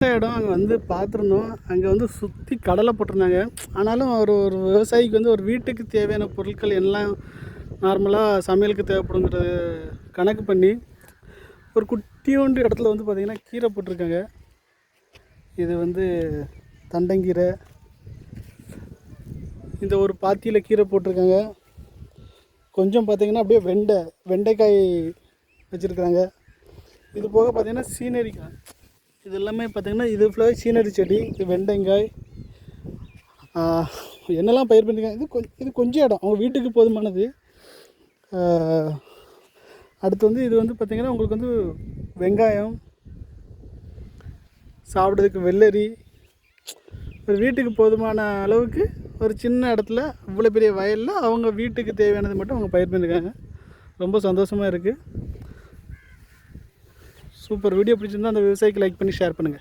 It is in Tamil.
இடம் அங்கே வந்து பார்த்துருந்தோம். அங்கே வந்து சுற்றி கடலை போட்டிருந்தாங்க. ஆனாலும் ஒரு ஒரு விவசாயிக்கு வந்து ஒரு வீட்டுக்கு தேவையான பொருட்கள் எல்லாம் நார்மலாக சமையலுக்கு தேவைப்படுங்கிறது கணக்கு பண்ணி ஒரு குட்டியோண்டு இடத்துல வந்து பார்த்திங்கன்னா கீரை போட்டிருக்காங்க. இது வந்து தண்டங்கீரை. இந்த ஒரு பாத்தியில் கீரை போட்டிருக்காங்க. கொஞ்சம் பார்த்திங்கன்னா அப்படியே வெண்டைக்காய் வச்சுருக்காங்க. இது போக பார்த்திங்கன்னா சீனரிக்காய். இது எல்லாமே பார்த்திங்கன்னா இது ஃபுல்லாக சீனரி செடி. இது வெண்டைக்காய் என்னெல்லாம் பயிர் பண்ணியிருக்காங்க. இது கொஞ்சம் இடம் அவங்க வீட்டுக்கு போதுமானது. அடுத்து வந்து இது வந்து பார்த்திங்கன்னா உங்களுக்கு வந்து வெங்காயம், சாப்பிட்றதுக்கு வெள்ளரி, ஒரு வீட்டுக்கு போதுமான அளவுக்கு ஒரு சின்ன இடத்துல இவ்வளோ பெரிய வயலில் அவங்க வீட்டுக்கு தேவையானது மட்டும் அவங்க பயிர் பண்ணியிருக்காங்க. ரொம்ப சந்தோஷமாக இருக்குது. சூப்பர். வீடியோ பிடிச்சிருந்தால் அந்த விவசாயிக்கு லைக் பண்ணி ஷேர் பண்ணுங்கள்.